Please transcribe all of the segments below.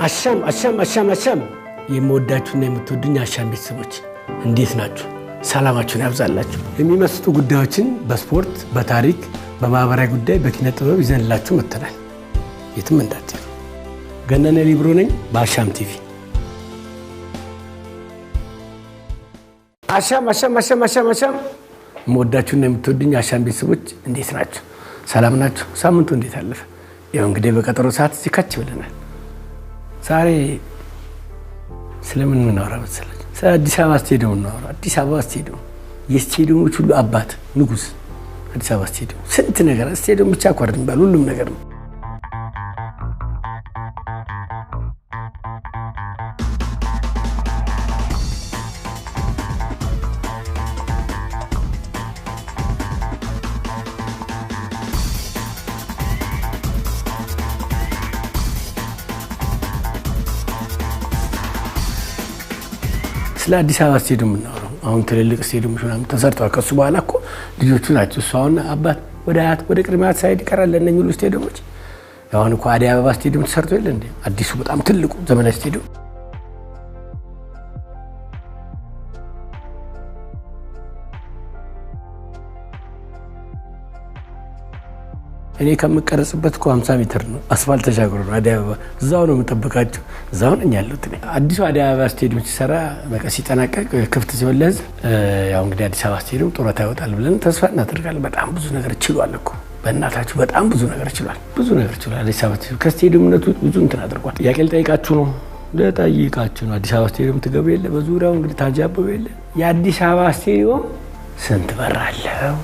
አሻም የምወዳችሁና የምትወዱኝ አሻም ቤተሰቦች እንዴት ናችሁ? ሰላማችሁን ያብዛላችሁ። የሚመስጡ ጉዳዮችን በስፖርት፣ በታሪክ፣ በማህበራዊ ጉዳይ፣ በኪነ ጥበብ ይዘንላችሁ መጥተናል። የትም እንዳትሄዱ። ገነነ ሊብሮ ነኝ በአሻም ቲቪ። አሻም የምወዳችሁና የምትወዱኝ አሻም ቤተሰቦች እንዴት ናችሁ? ሰላም ናችሁ? ሳምንቱ እንዴት አለፈ? ያው እንግዲህ በቀጠሮ ሰዓት እዚህ ከች ብለናል። ዛሬ ስለምን እናወራ መሰላችሁ? ስለ አዲስ አበባ ስቴዲየም እናወራ። አዲስ አበባ ስቴዲየም የስቴዲየሞች ሁሉ አባት ንጉስ፣ አዲስ አበባ ስቴዲየም ስንት ነገር። ስቴዲየም ብቻ እኮ አይደለም ባል ሁሉም ነገር ነው። ስለ አዲስ አበባ ስቴዲየም እናወራው። አሁን ትልልቅ ስቴዲየሞች ምናምን ተሰርተዋል። ከሱ በኋላ እኮ ልጆቹ ናቸው እሱ አሁን አባት ወደ አያት ወደ ቅድመ አያት ሳይድ ይቀራል ለእነኚህ ሁሉ ስቴዲየሞች። አሁን እኮ አዲስ አበባ ስቴዲየም ተሰርቶ የለ እንዴ? አዲሱ በጣም ትልቁ ዘመናዊ ስቴዲየም። እኔ ከምቀረጽበት እኮ 50 ሜትር ነው አስፋልት ተሻግሮ ነው አዲስ አበባ። እዛው ነው የምጠብቃቸው። እዛው ነኝ ያለሁት እኔ። አዲሱ አዲስ አበባ ስቴዲየም ሲሰራ በቃ ሲጠናቀቅ ክፍት ሲሆን ለህዝብ ያው እንግዲህ አዲስ አበባ ስቴዲየም ጡረታ ይወጣል ብለን ተስፋ እናደርጋለን። በጣም ብዙ ነገር ችሏል እኮ በእናታችሁ፣ በጣም ብዙ ነገር ችሏል። ብዙ ነገር ችሏል አዲስ አበባ ስቴዲየም። ከስቴዲየምነቱ ብዙ እንትን አድርጓል። ጥያቄ ልጠይቃችሁ ነው ነው። አዲስ አበባ ስቴዲየም ትገቡ የለ በዙሪያው እንግዲህ ታጃበቡ የለ። የአዲስ አበባ ስቴዲየም ስንት በር አለው?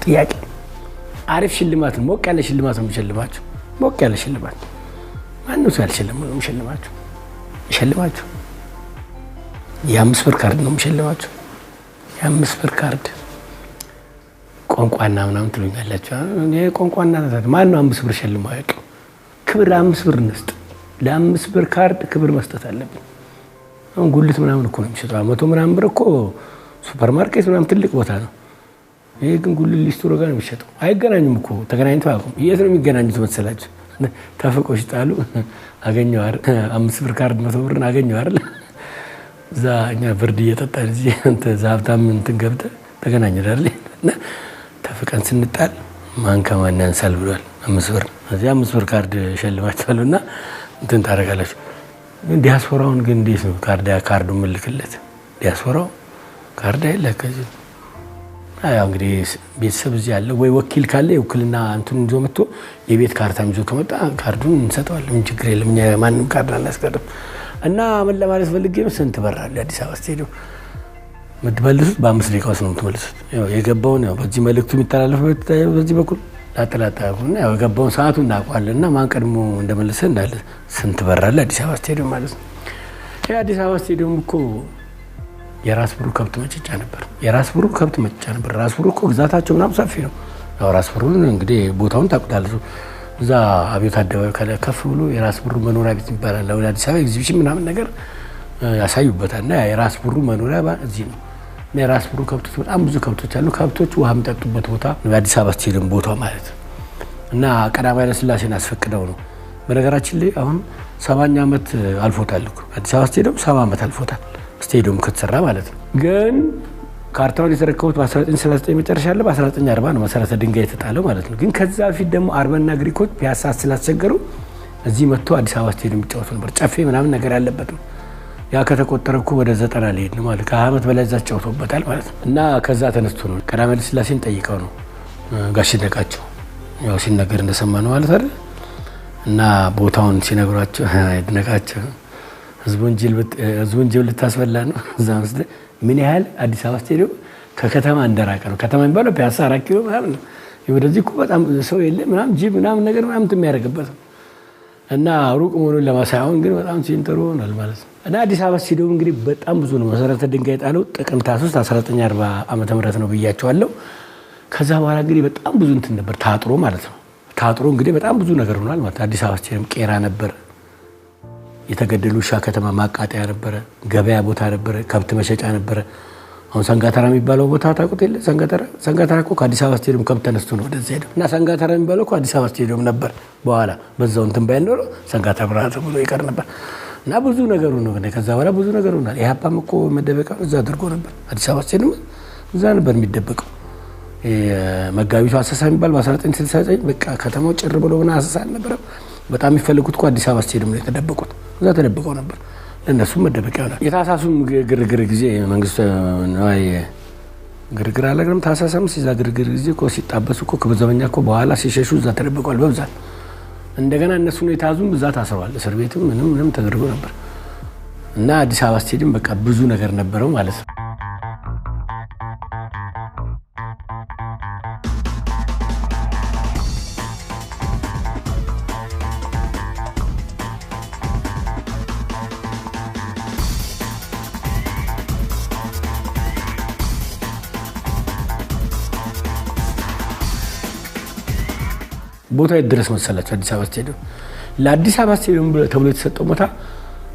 ጥያቄ። አሪፍ ሽልማት ነው። ሞቅ ያለ ሽልማት ነው የሚሸልማችሁ። ሞቅ ያለ ሽልማት ማንም ሰው ያልሸለመው ነው የሚሸልማችሁ። ይሸልማችሁ የ5 ብር ካርድ ነው የሚሸልማችሁ። የ5 ብር ካርድ ቋንቋና ምናምን ትሉኛላችሁ። እኔ ቋንቋና ማን ነው 5 ብር ሸልሞ ያውቀው? ክብር 5 ብር እንስጥ። ለ5 ብር ካርድ ክብር መስጠት አለብን። አሁን ጉልት ምናምን እኮ ነው የሚሸጠው። 100 ምናምን ብር እኮ ሱፐርማርኬት ምናምን ትልቅ ቦታ ነው። ይሄ ግን ጉልት ሊስትሮ ጋር ነው የሚሸጠው። አይገናኙም እኮ ተገናኝተው አያውቁም። የት ነው የሚገናኙት መሰላችሁ? ተፍቆ ሲጣሉ አገኘው አይደል? 5 ብር ካርድ 100 ብርን አገኘው አይደል? እዛ እኛ ብርድ እየጠጣን እዚህ አንተ ዛብታም እንትን ገብተህ ተገናኘን አይደል? እና ተፍቀን ስንጣል ማን ከማን ያንሳል ብሏል 5 ብር። እዚህ 5 ብር ካርድ ሸልማችኋልና እንትን ታደርጋላችሁ። ግን ዲያስፖራውን ግን እንዴት ነው ካርዱ ምልክለት? ዲያስፖራው ካርድ አይለከም። ያው እንግዲህ ቤተሰብ እዚህ ያለ ወይ ወኪል ካለ የውክልና እንትን ይዞ መጥቶ የቤት ካርታም ይዞ ከመጣ ካርዱን እንሰጠዋለን። ምን ችግር የለም። እኛ ማንንም ካርድ አናስቀርም። እና ምን ለማለት ፈልጌ ነው፣ ስንት በር አለ አዲስ አበባ ስቴዲየም? የምትመልሱት በ5 ደቂቃ ውስጥ ነው የምትመልሱት። ያው የገባውን ያው በዚህ መልእክቱ የሚተላለፍበት በዚህ በኩል ላጠላጣቁና ያው የገባውን ሰዓቱን እናውቀዋለንና ማን ቀድሞ እንደመለሰ እንዳለ ስንት በር አለ አዲስ አበባ ስቴዲየም ማለት ነው። ይሄ አዲስ አበባ ስቴዲየም እኮ የራስ ብሩ ከብት መጨጫ ነበር። የራስ ብሩ ከብት መጨጫ ነበር። ራስ ብሩ እኮ ግዛታቸው ምናምን ሰፊ ነው። ያው ራስ ብሩን እንግዲህ ቦታውን ታውቁታላችሁ። እዛ አብዮት አደባባይ ካለ ከፍ ብሎ የራስ ብሩ መኖሪያ ቤት ይባላል። ለወደ አዲስ አበባ ኤግዚቢሽን ምናምን ነገር ያሳዩበታልና የራስ ብሩ መኖሪያ እዚህ ነው። እና የራስ ብሩ ከብቶች በጣም ብዙ ከብቶች አሉ። ከብቶች ውሃ የሚጠጡበት ቦታ የአዲስ አበባ ስቴዲየም ቦታ ማለት ነው። እና ቀዳማዊ ኃይለ ሥላሴን አስፈቅደው ነው። በነገራችን ላይ አሁን 70ኛ ዓመት አልፎታል እኮ አዲስ አበባ ስቴዲየም 70 ዓመት አልፎታል ስቴዲየም ከተሰራ ማለት ነው። ግን ካርታውን የተረከቡት በ1939 መጨረሻ አለ በ1940 ነው መሰረተ ድንጋይ የተጣለው ማለት ነው። ግን ከዛ በፊት ደግሞ አርመንና ግሪኮች ፒያሳ ስላስቸገሩ እዚህ መጥቶ አዲስ አበባ ስቴዲየም ይጫወቱ ነበር። ጨፌ ምናምን ነገር ያለበት ነው። ያ ከተቆጠረ እኮ ወደ 90 ሊሄድ ነው ማለት ከ20 ዓመት በላይ እዛ ጫውቶበታል ማለት ነው። እና ከዛ ተነስቶ ነው ቀዳማዊ ኃይለ ሥላሴን ጠይቀው ነው ጋሽ ደቃቸው ያው ሲነገር እንደሰማ ነው ማለት አይደል? እና ቦታውን ሲነግሯቸው ይድነቃቸው ህዝቡን ጅብ ልታስበላ ነው። እዛ መስለ ምን ያህል አዲስ አበባ ስቴዲየም ከከተማ እንደራቀ ነው። ከተማ የሚባለው ፒያሳ 4 ኪሎ ምናምን ነው። ወደዚህ እኮ በጣም ሰው የለ ምናምን ጅብ ምናምን ነገር ምናምን የሚያደርግበት ነው። እና ሩቅ መሆኑን ለማሳየውን ግን በጣም ሲንተሩ ሆኗል ማለት ነው። እና አዲስ አበባ ስቴዲየም እንግዲህ በጣም ብዙ ነው። መሰረተ ድንጋይ ጣለው ጥቅምት 3 1940 ዓመተ ምህረት ነው ብያቸዋለሁ። ከዛ በኋላ እንግዲህ በጣም ብዙ እንትን ነበር ታጥሮ ማለት ነው። ታጥሮ እንግዲህ በጣም ብዙ ነገር ሆኗል ማለት አዲስ አበባ ስቴዲየም ቄራ ነበር። የተገደሉ ውሻ ከተማ ማቃጠያ ነበረ። ገበያ ቦታ ነበረ። ከብት መሸጫ ነበረ። አሁን ሰንጋተራ የሚባለው ቦታ ታውቁት የለ? ሰንጋተራ እኮ ከአዲስ አበባ ስቴዲየም ከብት ተነስቶ ነው ወደዛ ሄደው እና ሰንጋተራ የሚባለው እኮ አዲስ አበባ ስቴዲየም ነበር። በኋላ በዛው እንትን ባይኖር ሰንጋተራ ተብሎ ይቀር ነበር። እና ብዙ ነገሩ ነው እንግዲህ ከዛ በኋላ ብዙ ነገሩ ነው። ኢህአፓም እኮ መደበቂያውን እዛ አድርጎ ነበር። አዲስ አበባ ስቴዲየም እዛ ነበር የሚደበቀው። መጋቢቱ አሰሳ የሚባል በ1969 በቃ ከተማው ጭር ብሎ ሆነ አሰሳ አልነበረም። በጣም የሚፈልጉት እኮ አዲስ አበባ ስቴዲየም ነው የተደበቁት። እዛ ተደብቀው ነበር። ለነሱም መደበቂያ ነው። የታሳሱም ግርግር ጊዜ መንግስት ነው ግርግር አለግንም ታሳሰም ሲዛ ግርግር ጊዜ እኮ ሲጣበሱ እኮ ክብር ዘበኛ እኮ በኋላ ሲሸሹ እዛ ተደብቀዋል በብዛት። እንደገና እነሱ ነው የታዙም እዛ ታስረዋል። እስር ቤትም ምንም ተደርጎ ነበር። እና አዲስ አበባ ስቴዲየም በቃ ብዙ ነገር ነበረው ማለት ነው። ቦታ ይድረስ መሰላችሁ አዲስ አበባ ስቴዲየም ለአዲስ አበባ ስቴዲየም ተብሎ የተሰጠው ቦታ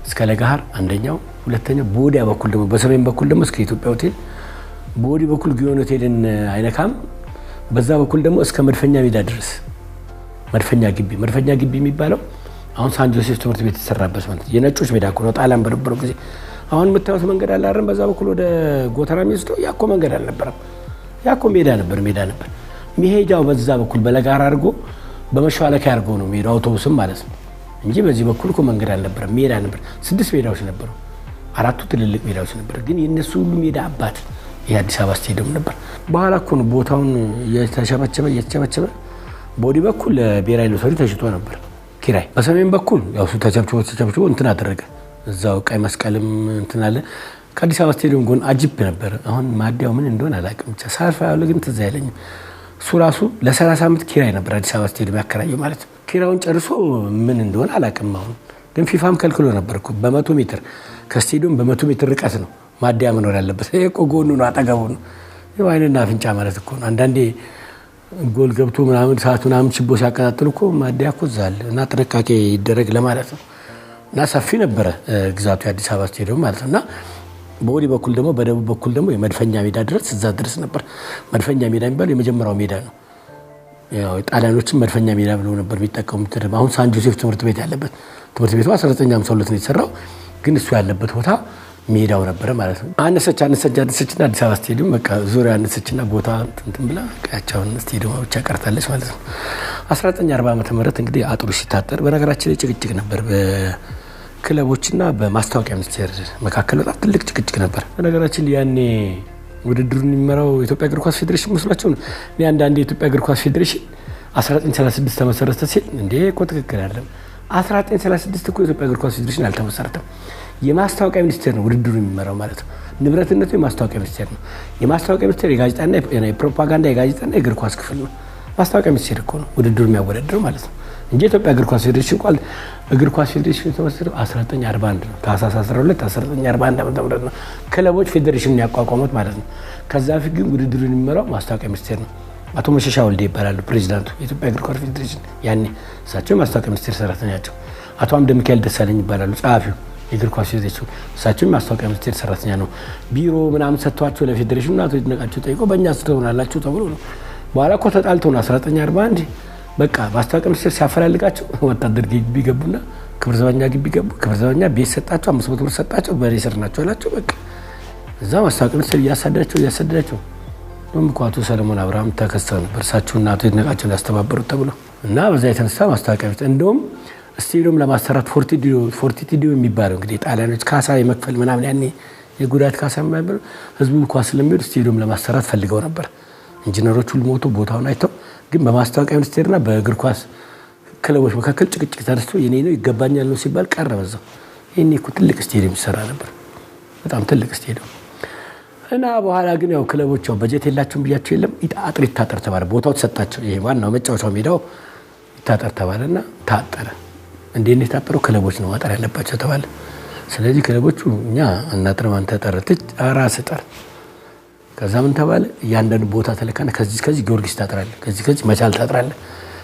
እስከ ለጋሃር አንደኛው፣ ሁለተኛው በወዲያ በኩል ደግሞ በሰሜን በኩል ደግሞ እስከ ኢትዮጵያ ሆቴል፣ በወዲህ በኩል ጊዮን ሆቴልን አይነካም። በዛ በኩል ደግሞ እስከ መድፈኛ ሜዳ ድረስ መድፈኛ ግቢ የሚባለው አሁን ሳን ጆሴፍ ትምህርት ቤት የተሰራበት ማለት የነጮች ሜዳ እኮ ነው። ጣሊያን በነበረው ጊዜ አሁን የምታዩት መንገድ አለ አይደል? በዛ በኩል ወደ ጎተራ የሚወስደው ያኮ መንገድ አልነበረም። ያኮ ሜዳ ነበር። መሄጃው በዛ በኩል በለጋሃር አድርጎ በመሻለካ አድርጎ ነው ሜዳው አውቶቡስም ማለት ነው እንጂ በዚህ በኩል እኮ መንገድ አልነበረም። ሜዳ ነበር። 6 ሜዳዎች ነበሩ። 4ቱ ትልልቅ ሜዳዎች ነበሩ። ግን የነሱ ሁሉ ሜዳ አባት የአዲስ አበባ ስቴዲየም ነበር። በኋላ እኮ ነው ቦታውን እየተቸበቸበ በወዲህ በኩል ለብሔራዊ ሎተሪ ተሽጦ ነበር ኪራይ። በሰሜን በኩል ያው እሱ ተቸብችቦ እንትን አደረገ። እዛው ቀይ መስቀልም እንትን አለ። ከአዲስ አበባ ስቴዲየም ጎን አጂፕ ነበር። አሁን ማዲያው ምን እንደሆነ አላውቅም። ብቻ ሳልፋ ያለው ግን ትዝ አይለኝም። እሱ ራሱ ለ30 ዓመት ኪራይ ነበር አዲስ አበባ ስቴዲየም ያከራየው ማለት ነው። ኪራዩን ጨርሶ ምን እንደሆነ አላውቅም። አሁን ግን ፊፋም ከልክሎ ነበር እኮ በ100 ሜትር ከስቴዲየም በ100 ሜትር ርቀት ነው ማዲያ መኖር ያለበት። ይሄ እኮ ጎኑ ነው አጠገቡ ነው። ይሄ አይንና አፍንጫ ማለት እኮ ነው። አንዳንዴ ጎል ገብቶ ምናምን ሰዓት ምናምን ችቦ ሲያቀጣጥሉ እኮ ማዲያ እኮ እዛ አለ እና ጥንቃቄ ይደረግ ለማለት ነው። እና ሰፊ ነበረ ግዛቱ የአዲስ አበባ ስቴዲየም ማለት ነው። እና በወዲህ በኩል ደግሞ በደቡብ በኩል ደግሞ የመድፈኛ ሜዳ ድረስ እዛ ድረስ ነበር። መድፈኛ ሜዳ የሚባለው የመጀመሪያው ሜዳ ነው። ያው ጣሊያኖችም መድፈኛ ሜዳ ብለው ነበር የሚጠቀሙት። አሁን ሳን ጆሴፍ ትምህርት ቤት ያለበት ትምህርት ቤቱ 1952 ነው የተሰራው። ግን እሱ ያለበት ቦታ ሜዳው ነበረ ማለት ነው። አነሰችና አዲስ አበባ ስቴዲየም በቃ ዙሪያ አነሰችና ቦታ እንትን ብላ ያቻውን ስቴዲየም ብቻ ቀርታለች ማለት ነው። 1940 ዓመተ ምህረት እንግዲህ አጥሩ ሲታጠር በነገራችን ላይ ጭቅጭቅ ነበር በክለቦችና በማስታወቂያ ሚኒስቴር መካከል በጣም ትልቅ ጭቅጭቅ ነበር። በነገራችን ያኔ ውድድሩን የሚመራው የኢትዮጵያ እግር ኳስ ፌዴሬሽን መስሏቸው ነው። እኔ አንዳንዴ የኢትዮጵያ እግር ኳስ ፌዴሬሽን 1936 ተመሰረተ ሲል እንዴ እኮ ትክክል አይደለም። 1936 እኮ የኢትዮጵያ እግር ኳስ ፌዴሬሽን አልተመሰረተም። የማስታወቂያ ሚኒስቴር ነው ውድድሩን የሚመራው ማለት ነው። ንብረትነቱ የማስታወቂያ ሚኒስቴር ነው። የማስታወቂያ ሚኒስቴር የጋዜጣና የፕሮፓጋንዳ የጋዜጣና የእግር ኳስ ክፍል ነው። ማስታወቂያ ሚኒስቴር እኮ ነው ውድድሩን የሚያወዳድረው ማለት ነው እንጂ የኢትዮጵያ እግር ኳስ ፌዴሬሽን እንኳን እግር ኳስ ፌዴሬሽን የተመሰረተው 1941 ነው። ታህሳስ 12 1941 ዓ.ም ነው ክለቦች ፌዴሬሽኑን ያቋቋሙት ማለት ነው። ከዛ በፊት ግን ውድድሩን የሚመራው ማስታወቂያ ሚኒስቴር ነው። አቶ መሸሻ ወልዴ ይባላሉ ፕሬዚዳንቱ የኢትዮጵያ እግር ኳስ ፌዴሬሽን ያኔ። እሳቸው ማስታወቂያ ሚኒስቴር ሰራተኛ ናቸው። አቶ አምደ ሚካኤል ደሳለኝ ይባላሉ ጸሐፊው የእግር ኳስ ፌዴሬሽን። እሳቸው ማስታወቂያ ሚኒስቴር ሰራተኛ ነው። ቢሮ ምናምን ሰጥቷቸው ለፌዴሬሽኑ አቶ ይድነቃቸው ጠይቆ በእኛ ስትሆናላችሁ ተብሎ ነው። በኋላ እኮ ተጣልተው ነው 1941 በቃ ማስታወቂያ ሚኒስቴር ሲያፈላልጋቸው ወታደር ግቢ ገቡና ክብር ዘበኛ ግቢ ገቡ። ክብር ዘበኛ ቤት ሰጣቸው፣ 500 ብር ሰጣቸው። በሬ ስር ናቸው አላቸው። በቃ እዛ ማስታወቂያ ሚኒስቴር እያሳደዳቸው አቶ ሰለሞን አብርሃም ተከሰው ነበር እሳቸውና አቶ ይድነቃቸው ያስተባበሩት ተብሎ እና በዛ የተነሳ ማስታወቂያ ሚኒስቴር እንደውም ስቴዲየም ለማሰራት ፎርቲቲዲዮ የሚባለው እንግዲህ ጣሊያኖች ካሳ የመክፈል ምናምን ያኔ የጉዳት ካሳ የማይባል ህዝቡ ኳስ ስለሚወድ ስቴዲየም ለማሰራት ፈልገው ነበር። ኢንጂነሮች ሁሉ ሞቶ ቦታውን አይተው ግን በማስታወቂያ ሚኒስቴርና በእግር ኳስ ክለቦች መካከል ጭቅጭቅ ተነስቶ የኔ ነው ይገባኛል ነው ሲባል ቀረ በዛው። ይሄኔ እኮ ትልቅ ስቴዲየም ይሰራ ነበር፣ በጣም ትልቅ ስቴዲየም እና በኋላ ግን ያው ክለቦች ያው በጀት የላቸውም ብያቸው የለም አጥር ይታጠር ተባለ። ቦታው ተሰጣቸው። ይሄ ዋናው መጫወቻው ሜዳው ይታጠር ተባለና ታጠረ። እንዴት ነው የታጠረው? ክለቦች ነው ማጠር ያለባቸው ተባለ። ስለዚህ ክለቦቹ እኛ እናጥረም አንተ ጠርተህ ራስ ጠር። ከዛ ምን ተባለ? እያንዳንዱ ቦታ ተለካና ከዚህ ጊዮርጊስ ታጥራለህ፣ ከዚህ መቻል ታጥራለህ።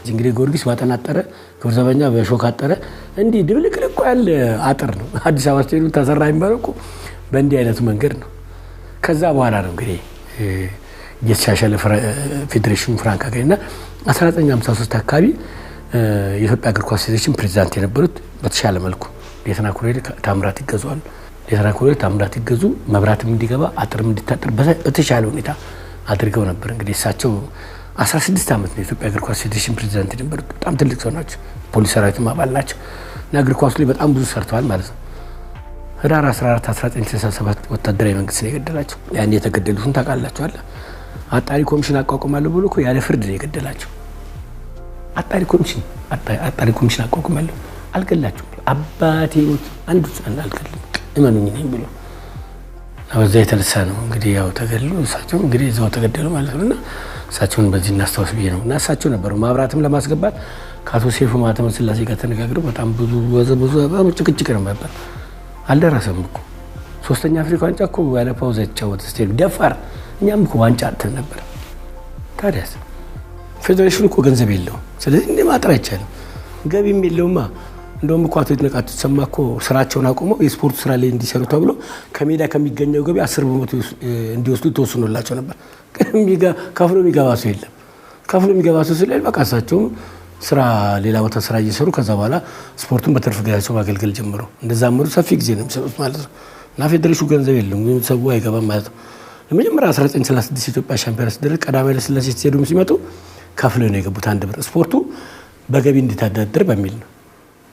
እንግዲህ ጊዮርጊስ ማጠናጠረ፣ ክብር ዘበኛ በሾክ አጠረ። እንዲህ ድብልቅልቅ ያለ አጥር ነው። አዲስ አበባ ስቴዲየም ተሰራ የሚባለው እኮ በእንዲህ አይነቱ መንገድ ነው። ከዛ በኋላ ነው እንግዲህ የተሻሻለ ፌዴሬሽን ፍራንክ አገኘና 1953 አካባቢ የኢትዮጵያ እግር ኳስ ፌዴሬሽን ፕሬዝዳንት የነበሩት በተሻለ መልኩ ሌተና ኮሎኔል ታምራት ይገዙዋል። ሌተና ኮሎኔል ታምራት ይገዙ መብራትም እንዲገባ አጥርም እንዲታጠር በተሻለ ሁኔታ አድርገው ነበር። እንግዲህ እሳቸው 16 ዓመት ነው የኢትዮጵያ እግር ኳስ ፌዴሬሽን ፕሬዝዳንት የነበሩት። በጣም ትልቅ ሰው ናቸው። ፖሊስ ሰራዊትም አባል ናቸው እና እግር ኳሱ ላይ በጣም ብዙ ሰርተዋል ማለት ነው። ህዳር 14 1967 ወታደራዊ መንግስት ነው የገደላቸው። ያን የተገደሉትን ታውቃላችሁ አይደል? አጣሪ ኮሚሽን አቋቁማለሁ ብሎ እኮ ያለ ፍርድ ነው የገደላቸው። አጣሪ ኮሚሽን አቋቁማለሁ አልገላቸውም። አባቴ ሞት አንዱ አልገለም እመኑኝ ነኝ ብሎ በዛ የተነሳ ነው እንግዲህ ያው ተገደሉ። እሳቸው እንግዲህ እዛው ተገደሉ ማለት ነውና እሳቸውን በዚህ እናስታውስ ብዬ ነው። እና እሳቸው ነበሩ ማብራትም ለማስገባት ከአቶ ሴፉ ማተመ ስላሴ ጋር ተነጋግረው በጣም ብዙ ጭቅጭቅ ነው ነበር። አልደረሰም እኮ 3ኛ አፍሪካ ዋንጫ እኮ ያለ ፓውዛ የተጫወተ ስቴዲየም ደፋር። እኛም እኮ ዋንጫ አጥተን ነበር። ታዲያስ ፌዴሬሽኑ እኮ ገንዘብ የለውም። ስለዚህ እንደ ማጥራት አይቻልም። ገቢም የለውማ። እንደውም እኮ አቶ ይድነቃቸው ተሰማ እኮ ስራቸውን አቁመው የስፖርት ስራ ላይ እንዲሰሩ ተብሎ ከሜዳ ከሚገኘው ገቢ 10% እንዲወስዱ ተወስኖላቸው ነበር። ከፍሎ የሚገባ ሰው የለም። ከፍሎ የሚገባ ሰው ስለሌለ በቃ እሳቸውም ስራ ሌላ ቦታ ስራ እየሰሩ ከዛ በኋላ ስፖርቱን በትርፍ ጊዜያቸው ማገልገል ጀመሩ። እንደዛ አመሩ። ሰፊ ጊዜ ነው የሚሰጡት ማለት ነው። እና ፌዴሬሽኑ ገንዘብ የለም፣ ሰው አይገባም ማለት ነው። ለመጀመሪያ 1936 ኢትዮጵያ ሻምፒዮና ሲደረግ ቀዳማዊ ኃይለ ሥላሴ ስቴዲየም ሲመጡ ከፍለው ነው የገቡት 1 ብር። ስፖርቱ በገቢ እንዲተዳደር በሚል ነው።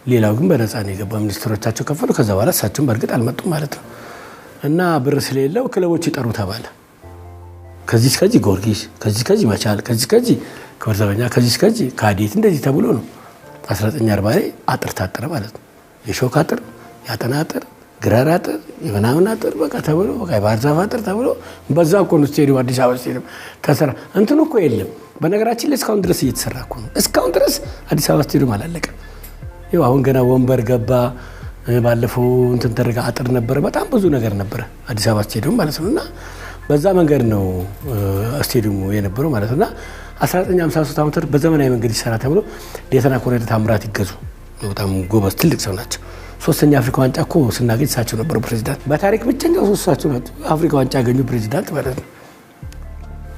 ሌላው ግን በነፃ ነው የገባው። ሚኒስትሮቻቸው ከፈሉ። ከዛ በኋላ እሳቸውም በእርግጥ አልመጡም ማለት ነው። እና ብር ስለሌለው ክለቦች ይጠሩ ተባለ። ከዚህ እስከዚህ ጊዮርጊስ፣ ከዚህ እስከዚህ መቻል፣ ከዚህ እስከዚህ ክብር ዘበኛ፣ ከዚህ እስከዚህ ካዴት እንደዚህ ተብሎ ነው 1940 ላይ አጥር ታጠረ ማለት ነው። የሾክ አጥር፣ የአጠና አጥር፣ ግራር አጥር፣ የምናምን አጥር በቃ ተብሎ በቃ የባህር ዛፍ አጥር ተብሎ በዛ እኮ ነው ስቴዲየም አዲስ አበባ ስቴዲየም ተሰራ። እንትኑ እኮ የለም በነገራችን ላይ እስካሁን ድረስ እየተሰራ እኮ ነው። እስካሁን ድረስ አዲስ አበባ ስቴዲየም አላለቀም። ይኸው አሁን ገና ወንበር ገባ። ባለፈው እንትን ተደረገ አጥር ነበረ። በጣም ብዙ ነገር ነበረ አዲስ አበባ ስቴዲየም ማለት ነውና በዛ መንገድ ነው ስቴዲየሙ የነበረው ማለት ነውና 1953 ዓመት በዘመናዊ መንገድ ይሰራ ተብሎ ሌተና ኮሎኔል ታምራት ይገዙ በጣም ጎበዝ ትልቅ ሰው ናቸው። 3ኛ አፍሪካ ዋንጫ እኮ ስናገኝ እሳቸው ነበሩ ፕሬዝዳንት። በታሪክ ብቸኛው እሳቸው ናቸው አፍሪካ ዋንጫ ያገኙ ፕሬዝዳንት ማለት ነው።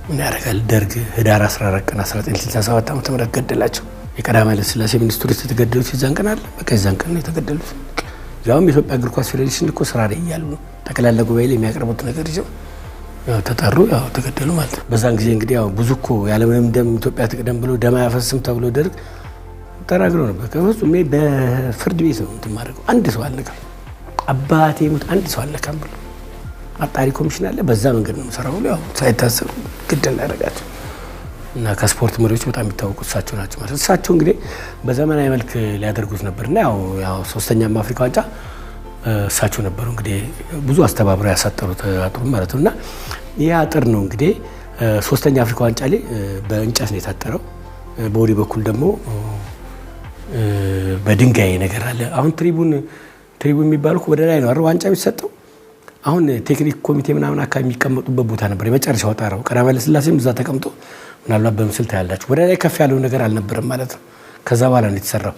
ምን ያደርጋል ደርግ ህዳር 14 ቀን 1967 ዓመተ ምህረት ገደላቸው። የቀዳማዊ ኃይለ ሥላሴ ሚኒስትሮች የተገደሉት የዛን ቀን አለ። በቃ የዛን ቀን ነው የተገደሉት። ያውም የኢትዮጵያ እግር ኳስ ፌዴሬሽን እኮ ስራ ላይ እያሉ ነው ጠቅላላ ጉባኤ ላይ የሚያቀርቡት ነገር ይዘው ያው ተጠሩ፣ ያው ተገደሉ ማለት ነው። በዛን ጊዜ እንግዲህ ያው ብዙ እኮ ያለምንም ደም ኢትዮጵያ ትቅደም ብሎ ደም አያፈስም ተብሎ ደርግ ተናግሮ ነበር። ከፍጹም በፍርድ ቤት ነው እንትን ማድረግ። አንድ ሰው አልነካም፣ አባቴ ሞት አንድ ሰው አልነካም ብሎ አጣሪ ኮሚሽን አለ። በዛ መንገድ ነው ሰራው ብሎ ያው ሳይታሰሩ ግደል ያደረጋቸው እና ከስፖርት መሪዎች በጣም የሚታወቁት እሳቸው ናቸው ማለት ነው። እሳቸው እንግዲህ በዘመናዊ መልክ ሊያደርጉት ነበርና ያው 3ኛው አፍሪካ ዋንጫ እሳቸው ነበሩ እንግዲህ ብዙ አስተባብረው ያሳጠሩት አጥሩ ማለት ነውና ይሄ አጥር ነው እንግዲህ 3ኛው አፍሪካ ዋንጫ ላይ በእንጨት ነው የታጠረው። በወዲ በኩል ደግሞ በድንጋይ ነገር አለ። አሁን ትሪቡን የሚባለው ወደ ላይ ነው አይደል ዋንጫ የሚሰጠው። አሁን ቴክኒክ ኮሚቴ ምናምን አካባቢ የሚቀመጡበት ቦታ ነበር የመጨረሻው ጣራው። ቀዳማዊ ኃይለ ሥላሴም እዛ ተቀምጦ ምናልባት በምስል ታያላችሁ። ወደ ላይ ከፍ ያለው ነገር አልነበረም ማለት ነው። ከዛ በኋላ ነው የተሰራው።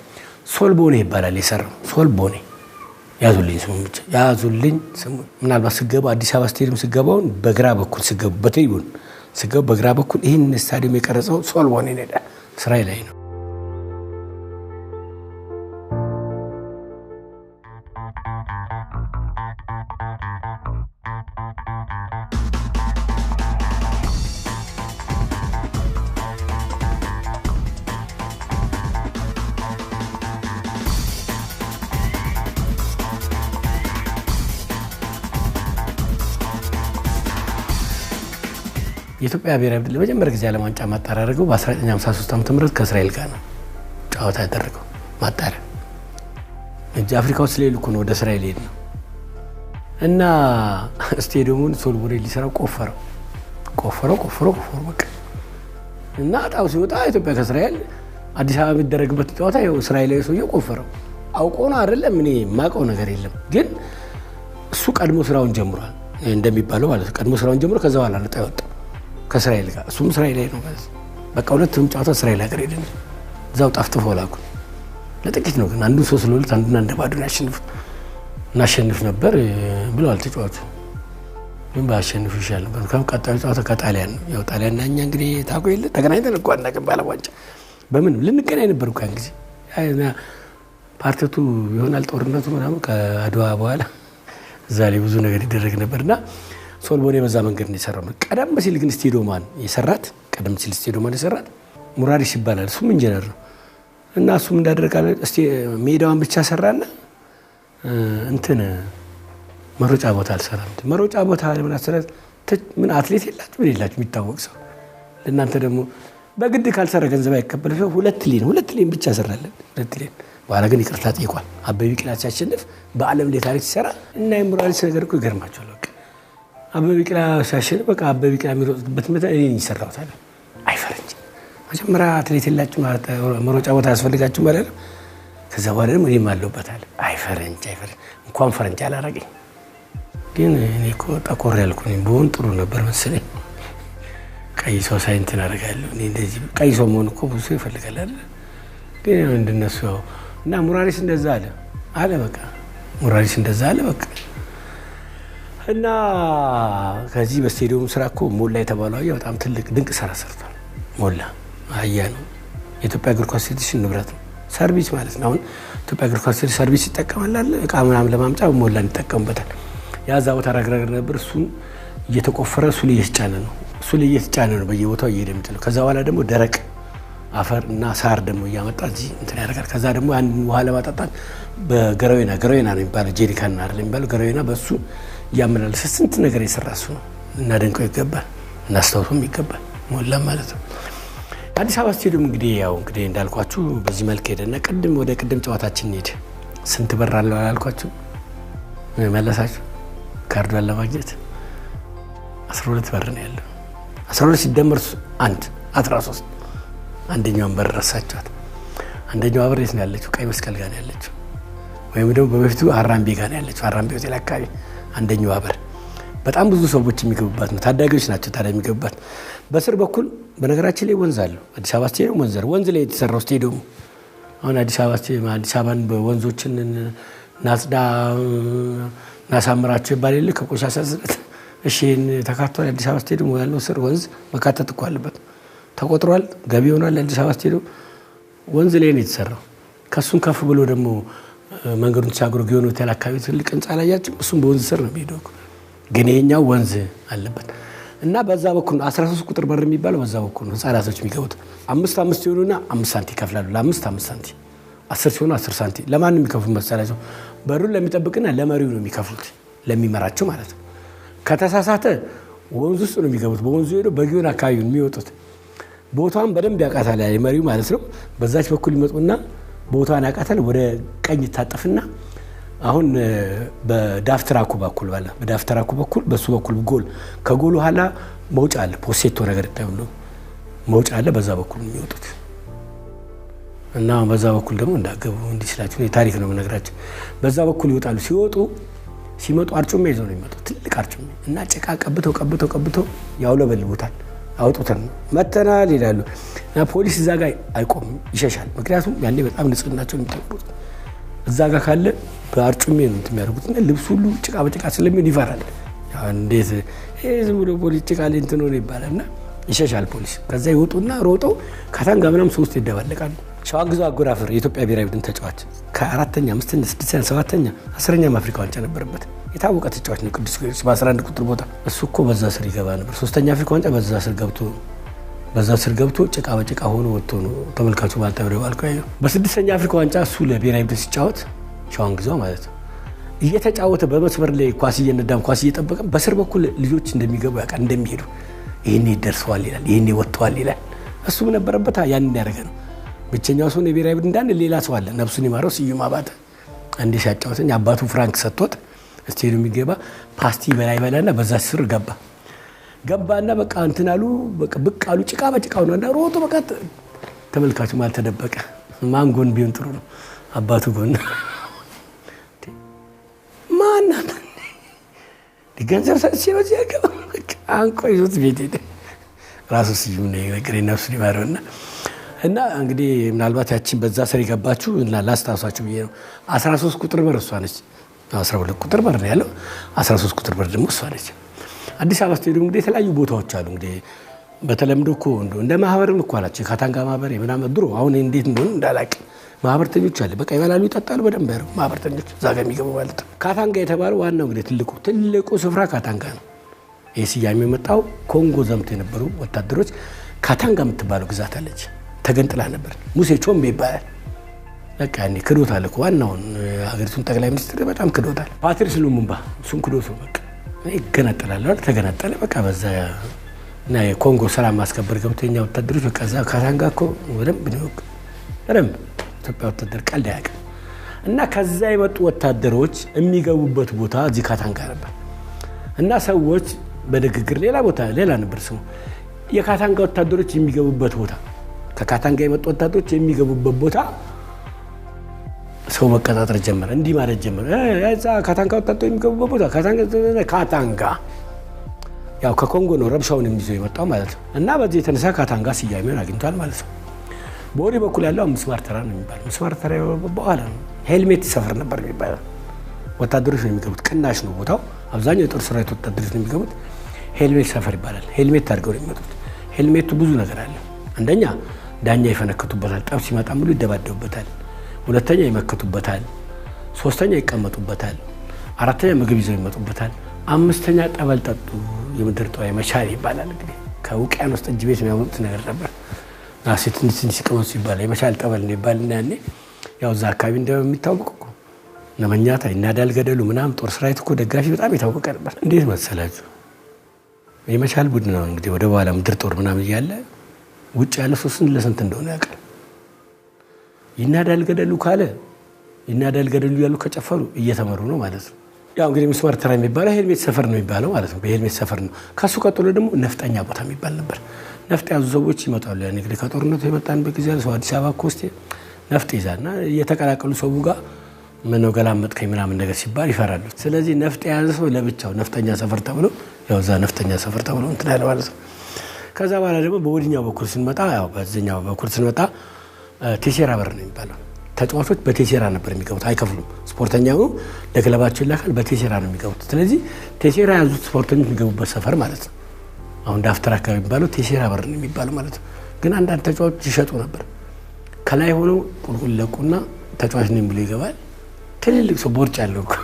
ሶልቦኔ ይባላል የሰራው ሶልቦኔ። ያዙልኝ ስሙ ብቻ ያዙልኝ ስሙ። ምናልባት ስገቡ አዲስ አበባ ስቴዲየም ስገባው በግራ በኩል ስገቡ በትሪቡን ስገቡ በግራ በኩል ይሄን ስታዲየም የቀረጸው ሶልቦኔ ነው። እስራኤል ላይ ነው። የኢትዮጵያ ብሔራዊ ቡድን ለመጀመሪያ ጊዜ ዓለም ዋንጫ ማጣሪያ ያደረገው በ1953 ዓ.ም ከእስራኤል ጋር ነው ጨዋታ ያደረገው ማጣሪያ እንጂ አፍሪካ ውስጥ ሌሉ እኮ ነው ወደ እስራኤል ሄድ ነው እና ስቴዲየሙን ሶልቦኔ ሊሰራው ቆፈረው በቃ እና ጣው ሲወጣ ኢትዮጵያ ከእስራኤል አዲስ አበባ የሚደረግበት ጨዋታ ይኸው እስራኤላዊ ሰውዬው ቆፈረው አውቆ ነው አይደለም። እኔ የማውቀው ነገር የለም ግን እሱ ቀድሞ ስራውን ጀምሯል እንደሚባለው ማለት ነው። ቀድሞ ስራውን ጀምሮ ከዛ በኋላ ነው ታይወጣ ከእስራኤል ጋር እሱም እስራኤል ላይ ነው ማለት በቃ ሁለቱም ጨዋታ እስራኤል ሀገር ሄደን እዛው ጣፍጥፎ ላኩ። ለጥቂት ነው ግን አንዱ 3-2 አንዱን 1-0 እናሸንፍ ነበር ብለዋል ተጫዋቹ። ምን ባሸንፍ ይሻል ነበር። ቀጣዩ ጨዋታ ከጣሊያን ነው። ያው ጣሊያንና እኛ እንግዲህ ታውቁ የለ ተገናኝተን እንኳን እናገኝ ባለ ዋንጫ በምን ልንገናኝ ነበር እኮ ያን ጊዜ ፓርቲቱ ይሆናል ጦርነቱ ምናምን ከአድዋ በኋላ እዛ ላይ ብዙ ነገር ይደረግ ነበርና ሶልቦኔ በዛ መንገድ ነው የሰራው። ቀደም ሲል ግን ስቴዲዮማን የሰራት ሙራሪስ ይባላል። እሱም ኢንጂነር ነው እና እሱም እንዳደረጋለ እስቲ ሜዳዋን ብቻ ሰራና እንትን መሮጫ ቦታ አልሰራም። መሮጫ ቦታ ለምን አሰራት? ምን አትሌት የላችሁ ምን የላችሁ የሚታወቅ ሰው ለእናንተ ደግሞ በግድ ካልሰራ ገንዘብ አይቀበል ሰው ሁለት ሌን ብቻ ሰራለን። ሁለት ሌን በኋላ ግን ይቅርታ ጠይቋል። አበበ ቢቂላ ሲያሸንፍ በዓለም ላይ ታሪክ ሲሰራ እና የሙራሪስ ነገር እኮ ይገርማቸዋል። በቃ አበበ ቢቂላ ሲያሸንፍ በቃ አበበ ቢቂላ የሚሮጥበት መታ እኔ ይሰራው ታዲያ አይፈረንጅ መጀመሪያ አትሌት የላችሁ ማለት መሮጫ ቦታ ያስፈልጋችሁ ማለት ነው። ከዛ በኋላ ደግሞ እኔም አለሁበታል። አይፈረንጅ እንኳን ፈረንጅ አላረገኝ። ግን እኔ እኮ ጠቆር ያልኩ ነኝ ብሆን ጥሩ ነበር መሰለኝ። ቀይ ሰው ሳይንት እናደርጋለሁ እኔ እንደዚህ ቀይ ሰው መሆን እኮ ብዙ ይፈልጋል አይደል? ግን እንደነሱ እና ሙራሪስ እንደዛ አለ በቃ ሙራሪስ እንደዛ አለ በቃ። እና ከዚህ በስቴዲየም ስራ እኮ ሞላ የተባለው አያ በጣም ትልቅ ድንቅ ስራ ሰርቷል። ሞላ አያ ነው የኢትዮጵያ እግር ኳስ ፌዴሬሽን ንብረት ነው። ሰርቪስ ማለት ነው። አሁን ኢትዮጵያ እግር ኳስ ፌዴሬሽን ሰርቪስ ይጠቀማል እቃ ምናምን ለማምጫ ሞላ እንጠቀምበታል። ያዛ ቦታ ረግረግ ነበር እሱን እየተቆፈረ እሱ ላይ እየተጫነ ነው በየቦታው እየሄደ ነው። ከዛ በኋላ ደግሞ ደረቅ አፈር እና ሳር ደግሞ እያመጣ እዚህ እንትን ያደርጋል። ከዛ ደግሞ አንድ ውሃ ለማጣጣት በገረዌና ነው የሚባለው ጄሪካን አይደለም የሚባለው ገረዌና በሱ እያመላለሰ ስንት ነገር የሰራ እሱ ነው። እናደንቀው ይገባል፣ እናስታውሰውም ይገባል። ሞላ ማለት ነው። አዲስ አበባ ስቴዲየም እንግዲህ እንዳልኳችሁ በዚህ መልክ ሄደና ወደ ቅድም ጨዋታችን እንሂድ። ስንት በር አለው አላልኳችሁ? መለሳችሁ? ካርዷን ለማግኘት 12 በር ነው ያለው። 12 ሲደመር 1 13 አንደኛውን በር ረሳችኋት። አንደኛው በር የት ነው ያለችው? ቀይ መስቀል ጋር ነው ያለችው፣ ወይም ደግሞ በበፊቱ አራምቤ ጋር ነው ያለችው። አራምቤ ሆቴል አካባቢ አንደኛው በር በጣም ብዙ ሰዎች የሚገቡባት ነው። ታዳጊዎች ናቸው ታዲያ የሚገቡባት። በስር በኩል በነገራችን ላይ ወንዝ አለው። አዲስ አበባ ስቴዲየም ወንዝ ላይ የተሰራው ስቴዲየሙ። አሁን አዲስ አበባን በወንዞችን ናጽዳ ናሳምራቸው ይባል የለ ከቆሻሻ ስለት እሺ ተካቷል። አዲስ አበባ ስቴዲየም ያለው ስር ወንዝ መካተት እኮ አለበት። ተቆጥሯል፣ ገቢ ሆኗል። አዲስ አበባ ስቴዲየም ወንዝ ላይ ነው የተሰራው። ከሱም ከፍ ብሎ ደግሞ መንገዱን ተሻግሮ ጊዮን ሆቴል አካባቢ ትልቅ ህንጻ ላይ ያጭም እሱም በወንዝ ስር ነው የሚሄደው። ግን ይሄኛው ወንዝ አለበት እና በዛ በኩል 13 ቁጥር በር የሚባለው በዛ በኩል ነው ህፃናቶች የሚገቡት። 5 ይሆኑና 5 ሳንቲም ይከፍላሉ። ለ5 ሳንቲም 10 ሲሆኑ 10 ሳንቲም ለማን ነው የሚከፍሉት መሰላቸው? በሩን ለሚጠብቅና ለመሪው ነው የሚከፍሉት፣ ለሚመራቸው ማለት ነው። ከተሳሳተ ወንዝ ውስጥ ነው የሚገቡት። በወንዙ ሄዶ በጊዮን አካባቢ ነው የሚወጡት። ቦታውን በደንብ ያውቃታል መሪው ማለት ነው። በዛች በኩል ይመጡና ቦታውን ያውቃታል። ወደ ቀኝ ይታጠፍና አሁን በዳፍተራኩ በኩል በሱ በኩል ጎል ከጎሉ ኋላ መውጫ አለ። ፖሴቶ ነገር ተብሎ መውጫ አለ። በዛ በኩል ነው የሚወጡት እና በዛ በኩል ደግሞ እንዳገቡ እንዲስላችሁ የታሪክ ነው የምነግራችሁ። በዛ በኩል ይወጣሉ። ሲመጡ አርጩሜ ይዘው ነው የሚመጡት። ትልቅ አርጩሜ እና ጭቃ ቀብተው ያውለበልቡታል። አውጡተን መተናል ይላሉ እና ፖሊስ እዛ ጋር አይቆምም፣ ይሸሻል። ምክንያቱም ያኔ በጣም ንጽህናቸውን የሚጠብቁት እዛ ጋር ካለ በአርጩሜ ነው የሚያደርጉት እና ልብስ ሁሉ ጭቃ በጭቃ ስለሚሆን ይፈራል። እንዴት ዝም ብሎ ፖሊስ ጭቃ ላይ እንትን ሆነ ይባላል እና ይሸሻል ፖሊስ። ከዛ ይወጡና ሮጠው ካታንጋ ምናምን 3 ይደባለቃሉ። ሸዋንግዛው አጎናፍር የኢትዮጵያ ብሔራዊ ቡድን ተጫዋች ከ4ኛ፣ 5ኛ፣ 6ኛ፣ 7ኛ፣ 10ኛ አፍሪካ ዋንጫ ነበረበት። የታወቀ ተጫዋች ነው። ቅዱስ ጊዮርጊስ በ11 ቁጥር ቦታ እሱ እኮ በዛ ስር ይገባ ነበር። 3ኛ አፍሪካ ዋንጫ በዛ ስር ገብቶ ጭቃ በጭቃ ሆኖ ወጥቶ ነው ተመልካቹ ባልተብረው አልቆየው። በ6ኛ አፍሪካ ዋንጫ እሱ ለብሔራዊ ቡድን ሲጫወት ሸዋንግዛው ማለት ነው እየተጫወተ በመስመር ላይ ኳስ እየነዳም ኳስ እየጠበቀ በስር በኩል ልጆች እንደሚገቡ ያውቃል፣ እንደሚሄዱ ይሄኔ ደርሰዋል ይላል፣ ይሄኔ ወጥተዋል ይላል። እሱም ነበረበት ያንን ያደረገ ነው። ብቸኛው ሰው የብሔራዊ ቡድን እንዳንድ ሌላ ሰው አለ። ነፍሱን ይማረው ስዩም አባተ እንዴ ሲያጫወተኝ አባቱ ፍራንክ ሰጥቶት ስቴዲየም የሚገባ ፓስቲ በላና በዛ ስር ገባና በቃ እንትን አሉ። በቃ ብቅ አሉ። ጭቃ በጭቃው ነው እና ሮጦ በቃ ተመልካቹ ማለት ተደበቀ። ማን ጎን ቢሆን ጥሩ ነው? አባቱ ጎን ማናት ገንዘብ ሰጥቼ ነው ሲያገባ አንቆ ይዞት ቤት ሄደ። ራሱ ስዩም ነው ነገር ነፍሱን ይማረውና እና እንግዲህ ምናልባት ያቺን በዛ ስር የገባችሁ እና ላስታውሳችሁ ብዬ ነው። 13 ቁጥር በር እሷ ነች። 12 ቁጥር በር ነው ያለው። 13 ቁጥር በር ደግሞ እሷ ነች። አዲስ አበባ ስቴዲየም እንግዲህ የተለያዩ ቦታዎች አሉ። እንግዲህ በተለምዶ እኮ እንደ ማህበርም እኮ አላቸው ካታንጋ ማህበር የምናምን ድሮ አሁን እንዴት እንደሆነ እንዳላቅ ማህበርተኞች አለ። በቃ ይበላሉ ይጠጣሉ በደንብ ያለው ማህበርተኞች እዛ ጋር የሚገቡ ማለት ነው። ካታንጋ የተባለው ዋናው እንግዲህ ትልቁ ስፍራ ካታንጋ ነው። ይህ ስያሜ የመጣው ኮንጎ ዘምተው የነበሩ ወታደሮች ካታንጋ የምትባለው ግዛት አለች ተገንጥላ ነበር። ሙሴ ቾምቤ ይባላል። በቃ እኔ ክዶታል እኮ ዋናውን ሀገሪቱን ጠቅላይ ሚኒስትር በጣም ክዶታል። ፓትሪስ ሉሙምባ እሱን ክዶት ነው በቃ ይገነጠላል ተገነጠለ በቃ በዛ እና የኮንጎ ሰላም ማስከበር ገብተኛ ወታደሮች በቃ እዛ ካታንጋ እኮ በደንብ ኢትዮጵያ ወታደር ቀልድ አያውቅም። እና ከዛ የመጡ ወታደሮች የሚገቡበት ቦታ እዚህ ካታንጋ ነበር። እና ሰዎች በንግግር ሌላ ነበር ስሙ የካታንጋ ወታደሮች የሚገቡበት ቦታ ከካታንጋ የመጡ ወታደሮች የሚገቡበት ቦታ ሰው መቀጣጠር ጀመረ። እንዲህ ማለት ጀመረ እዛ ካታንጋ ወታደሮች የሚገቡበት ቦታ ካታንጋ ያው ከኮንጎ ነው ረብሻውን የሚይዘው የመጣው ማለት ነው። እና በዚህ የተነሳ ካታንጋ ስያሜውን አግኝቷል ማለት ነው። በወሬ በኩል ያለው ምስማር ተራ ነው የሚባለው። ምስማር ተራ በኋላ ነው ሄልሜት ሰፈር ነበር የሚባለው። ወታደሮች ነው የሚገቡት ቅናሽ ነው ቦታው። አብዛኛው የጦር ሰራዊት ወታደሮች ነው የሚገቡት። ሄልሜት ሰፈር ይባላል። ሄልሜት አድርገው ነው የሚመጡት። ሄልሜቱ ብዙ ነገር አለ። አንደኛ ዳኛ ይፈነክቱበታል፣ ጠብ ሲመጣ ሙሉ ይደባደቡበታል። ሁለተኛ ይመክቱበታል፣ ሶስተኛ ይቀመጡበታል፣ አራተኛ ምግብ ይዘው ይመጡበታል፣ አምስተኛ ጠበል ጠጡ የምድር ጠዋይ መቻል ይባላል። እንግዲህ ከውቅያኖስ ጠጅ ቤት የሚያመጡት ነገር ነበር። አሴት ትንሽ ሲቀመጡ ይባላል የመቻል ጠበል ነው ይባልና ያኔ ያው እዛ አካባቢ እንደሚታወቀው እኮ ለመኛታ ይናዳል ገደሉ ምናምን ጦር ሰራዊት እኮ ደጋፊ በጣም የታወቀ ነበር። እንዴት መሰላችሁ የመቻል ቡድን ነው እንግዲህ ወደ በኋላ ምድር ጦር ምናምን ያለ ውጭ ያለ ሶስት ለስንት እንደሆነ ያውቃል። ይናዳል ገደሉ ካለ ይናዳል ገደሉ ያሉ ከጨፈሩ እየተመሩ ነው ማለት ነው። ያው እንግዲህ ምስማር ተራ የሚባለው ሄልሜት ሰፈር ነው የሚባለው ማለት ነው። በሄልሜት ሰፈር ነው። ከሱ ቀጥሎ ደግሞ ነፍጠኛ ቦታ የሚባል ነበር። ነፍጥ ያዙ ሰዎች ይመጣሉ። ያን እንግዲህ ከጦርነቱ የመጣንበት ጊዜ ያለ ሰው አዲስ አበባ ኮስቴ ነፍጥ ይዛልና እየተቀላቀሉ ሰው ጋር ምን ነው ገላመጥከኝ ምናምን ነገር ሲባል ይፈራሉ። ስለዚህ ነፍጥ የያዘ ሰው ለብቻው ነፍጠኛ ሰፈር ተብሎ ያው እዛ ነፍጠኛ ሰፈር ተብሎ እንትን ያለ ማለት ነው። ከዛ በኋላ ደግሞ በወዲኛው በኩል ስንመጣ ያው በዚህኛው በኩል ስንመጣ ቴሴራ በር ነው የሚባለው። ተጫዋቾች በቴሴራ ነበር የሚገቡት አይከፍሉም። ስፖርተኛው ለክለባቸው ይላካል በቴሴራ ነው የሚገቡት። ስለዚህ ቴሴራ ያዙት ስፖርተኞች የሚገቡበት ሰፈር ማለት ነው። አሁን ዳፍተር አካባቢ የሚባለው ቴሴራ በር ነው የሚባለው ማለት ነው። ግን አንዳንድ ተጫዋቾች ይሸጡ ነበር። ከላይ ሆኖ ቁልቁል ለቁና ተጫዋች ነኝ ብሎ ይገባል። ትልልቅ ሰው ቦርጭ ያለው እኮ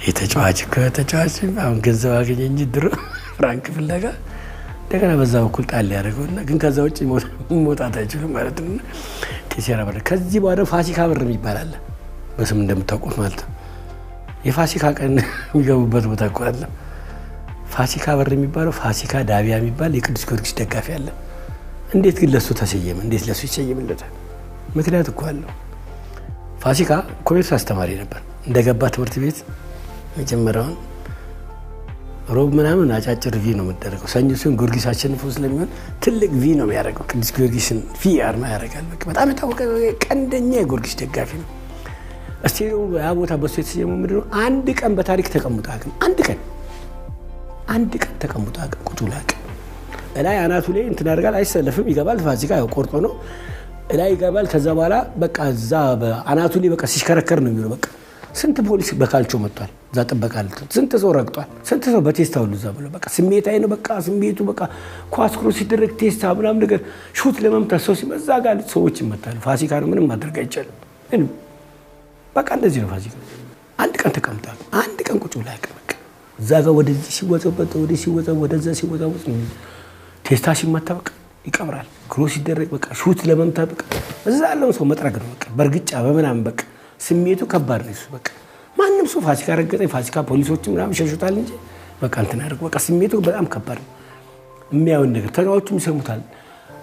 የተጫዋች አሁን ገንዘብ አገኘ እንጂ ድሮ ፍራንክ ፍለጋ እንደገና በዛ በኩል ጣል ያደርገውና ግን ከዛ ውጭ መውጣት አይችልም ማለት ነው። ቴሴራ በር ከዚህ በኋላ ፋሲካ በር የሚባል አለ በስም እንደምታውቁት ማለት ነው። የፋሲካ ቀን የሚገቡበት ቦታ እኮ አለ። ፋሲካ በር የሚባለው ፋሲካ ዳቢያ የሚባል የቅዱስ ጊዮርጊስ ደጋፊ አለ። እንዴት ግን ለሱ ተሰየመ? እንዴት ለሱ ይሰየምለታል? ምክንያት እኮ አለው። ፋሲካ ኮሜርስ አስተማሪ ነበር። እንደገባ ትምህርት ቤት መጀመሪያውን ሮብ ምናምን አጫጭር ቪ ነው የምደረገው። ሰኞ ሲሆን ጊዮርጊስ አሸንፎ ስለሚሆን ትልቅ ቪ ነው የሚያደርገው። ቅዱስ ጊዮርጊስን ቪ አርማ ያደርጋል። በጣም የታወቀ ቀንደኛ የጊዮርጊስ ደጋፊ ነው። እስቲ ያ ቦታ በሱ የተሰየመው ምንድነው? አንድ ቀን በታሪክ ተቀምጦ አቅም አንድ ቀን ተቀምጦ አቅም ቁጭ ብሎ አቅም እላይ አናቱ ላይ እንትን ያደርጋል። አይሰለፍም፣ ይገባል። ፋሲካ ያው ቆርጦ ነው እላይ ይገባል። ከዛ በኋላ በቃ እዛ በአናቱ ላይ በቃ ሲሽከረከር ነው የሚለው። በቃ ስንት ፖሊስ በካልቾ መጥቷል። እዛ ጥበቃል። ስንት ሰው ረግጧል። ስንት ሰው በቴስታ ሁሉ እዛ ብሎ በቃ ስሜታዊ ነው። በቃ ስሜቱ በቃ ኳስ ክሮስ ሲደረግ ቴስታ ምናምን ነገር ሹት ለመምታት ሰው ሲመዛ ጋር ሰዎች ይመታሉ። ፋሲካ ነው ምንም ማድረግ አይቻልም። ምንም በቃ እንደዚህ ነው ፋሲካ። አንድ ቀን ተቀምጧል። አንድ ቀን ቁጭ ብሎ አያውቅም። በቃ እዛ ጋር ወደዚህ ሲወጣበት ወደዚህ ሲወጣ ወደዛ ሲወጣበት ቴስታ ሲመታ በቃ ይቀብራል። ክሮስ ሲደረግ በቃ ሹት ለመምታት በቃ እዛ ያለው ሰው መጥረግ ነው። በቃ በርግጫ በምናምን በቃ ስሜቱ ከባድ ነው። በቃ ማንም ሰው ፋሲካ ረገጠ ፋሲካ ፖሊሶች ምናምን ሸሹታል እንጂ በቃ እንትን አድርጎ በቃ ስሜቱ በጣም ከባድ ነው። የሚያውን ነገር ተጫዋቾቹም ይሰሙታል።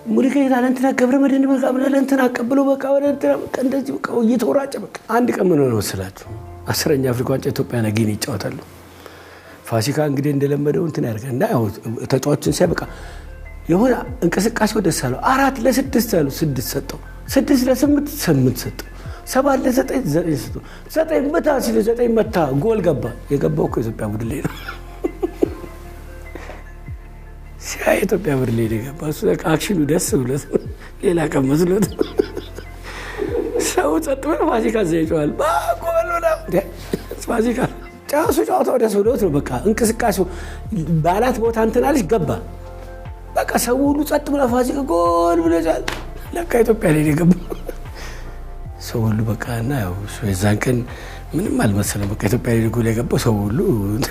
ሙሪኬታ ለእንትና ገብረመድህን በቃ ለእንትና አቀብሎ በቃ ወደ እንትና በቃ እንደዚህ በቃ እየተወራጨ በቃ አንድ ቀን ምን ነው መሰላችሁ 10ኛ አፍሪካ ዋንጫ ኢትዮጵያና ጊኒ ይጫወታሉ። ፋሲካ እንግዲህ እንደለመደው እንትን ያደርጋል እና ያው ተጫዋቾችን ሲያበቃ የሆነ እንቅስቃሴው ደስ አለው። 4 ለ6 አሉ 6 ሰጠው 6 ለ8 8 ሰጠው 7 ለ9 9 ሰጠው 9 መታ ሲል 9 መታ ጎል ገባ። የገባው እኮ ኢትዮጵያ ቡድን ላይ ነው። ሲያይ ኢትዮጵያ ቡድን ላይ ገባ። እሱ አክሽኑ ደስ ብሎት ሌላ ቀን መስሎት ሰው ጸጥ ብሎ ፋሲካ ዘይቷል። ባጎል ነው ፋሲካ ጨዋታው ደስ ብሎት ነው በቃ እንቅስቃሴው ባላት ቦታ እንትን አለች ገባ በቃ ሰው ሁሉ ጸጥ ብሎ ፋሲካ ጎል ብለሻል ለካ ኢትዮጵያ ላይ ገባ ሰው ሁሉ በቃ እና ያው የዛን ቀን ምንም አልመሰለም በቃ ኢትዮጵያ ላይ ጎል የገባው ሰው ሁሉ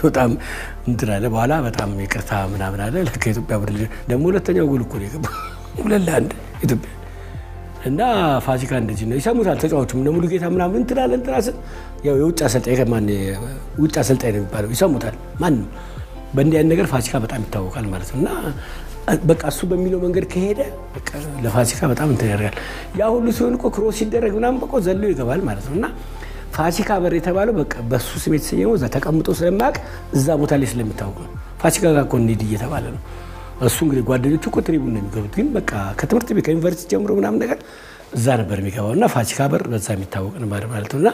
በጣም እንትን አለ በኋላ በጣም ይቅርታ ምናምን አለ ለካ ኢትዮጵያ ብር ደግሞ ሁለተኛው ጎል እኮ ነው የገባው 2-1 ኢትዮጵያ እና ፋሲካ እንደዚህ ነው ይሰሙታል ተጫዋቾችም ነው ሙሉ ጌታ ምናምን እንትላል እንትራስ ያው የውጭ አሰልጣኝ ከማን ውጭ አሰልጣኝ ነው የሚባለው ይሰሙታል ማን ነው በእንዲህ አይነት ነገር ፋሲካ በጣም ይታወቃል ማለት ነውና በቃ እሱ በሚለው መንገድ ከሄደ በቃ ለፋሲካ በጣም እንትን ያደርጋል ያ ሁሉ ሲሆን እኮ ክሮስ ሲደረግ ምናምን በቃ ዘሎ ይገባል ማለት ነውና ፋሲካ በር የተባለው በቃ በሱ ስም የተሰየመው እዛ ተቀምጦ ስለማያውቅ እዛ ቦታ ላይ ስለሚታወቅ ነው ፋሲካ ጋር እኮ እንሂድ እየተባለ ነው እሱ እንግዲህ ጓደኞቹ እኮ ትሪቡን ነው የሚገቡት ግን በቃ ከትምህርት ቤት ከዩኒቨርሲቲ ጀምሮ ምናምን ነገር እዛ ነበር የሚገባውና ፋሲካ በር በዛ የሚታወቅ ነው ማለት ነውና